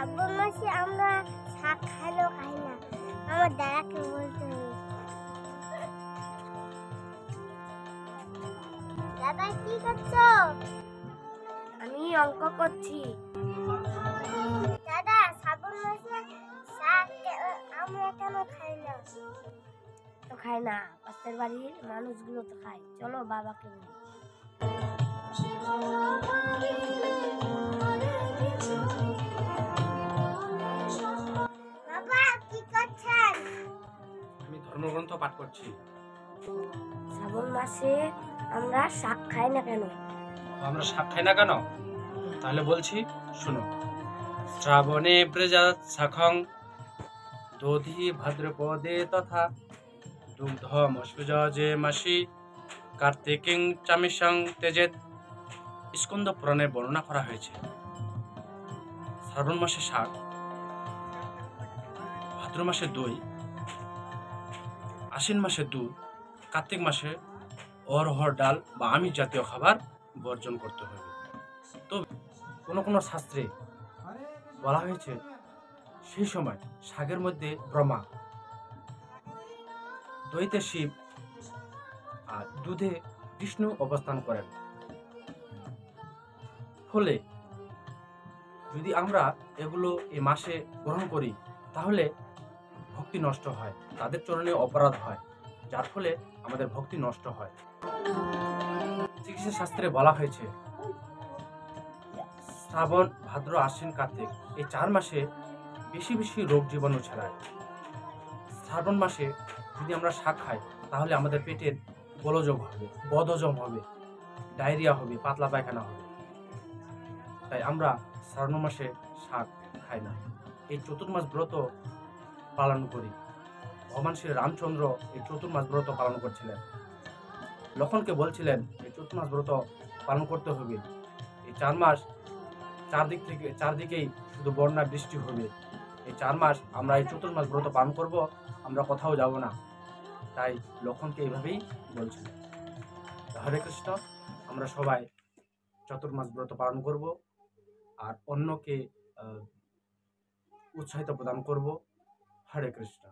শ্রাবণ মাসে আমরা শাক খাইলেও খাই না, আমার দাদাকে বলতে হবে। দাদা কি করছো? আমি অঙ্ক করছি। দাদা শ্রাবণ মাসে শাক আমরা কেন খাই না? তো খাই না, পাশের বাড়ির মানুষগুলো তো খায়, চলো বাবাকে বলি। বাবা কি করছেন? আমি ধর্মগ্রন্থ পাঠ করছি। শ্রাবণ মাসে আমরা শাক খাই না কেন? আমরা শাক খাই না কেন? তাহলে বলছি, শুনো। শ্রাবণে ব্রজাৎ শাখং দধি ভাদ্রপদে তথা দুগ্ধমস্যুজে মাসি কার্তিকিং চামিষং তেজেত। স্কন্দ পুরাণে বর্ণনা করা হয়েছে শ্রাবণ মাসে শাক, ভাদ্র মাসে দই, আশ্বিন মাসে দুধ, কার্তিক মাসে অরহর ডাল বা আমিষ জাতীয় খাবার বর্জন করতে হবে। তো কোনো কোনো শাস্ত্রে বলা হয়েছে সেই সময় শাকের মধ্যে ব্রহ্মা, দইতে শিব আর দুধে বিষ্ণু অবস্থান করেন। ফলে যদি আমরা এগুলো এই মাসে গ্রহণ করি তাহলে ভক্তি নষ্ট হয়, তাদের চরণে অপরাধ হয়, যার ফলে আমাদের ভক্তি নষ্ট হয়। চিকিৎসা শাস্ত্রে বলা হয়েছে শ্রাবণ, ভাদ্র, আশ্বিন, কার্তিক এই 4 মাসে বেশি বেশি রোগ জীবাণু ছড়ায়। শ্রাবণ মাসে যদি আমরা শাক খাই তাহলে আমাদের পেটের গোলযোগ হবে, বদহজম হবে, ডায়রিয়া হবে, পাতলা পায়খানা হবে। তাই আমরা শ্রাবণ মাসে শাক খাই না। এই চতুর্মাস ব্রত পালন করি। ভগবান শ্রী রামচন্দ্র এই চতুর্মাস ব্রত পালন করছিলেন। লক্ষণকে বলছিলেন এই চতুর্মাস ব্রত পালন করতে হবে। এই 4 মাস চারদিকেই শুধু বন্যা বৃষ্টি হবে। এই 4 মাস আমরা এই চতুর্মাস ব্রত পালন করব, আমরা কোথাও যাব না। তাই লক্ষণকে এইভাবেই বলছিলেন। হরে কৃষ্ণ, আমরা সবাই চতুর্মাস ব্রত পালন করব আর অন্যকে উৎসাহিত প্রদান করব। হরে কৃষ্ণ।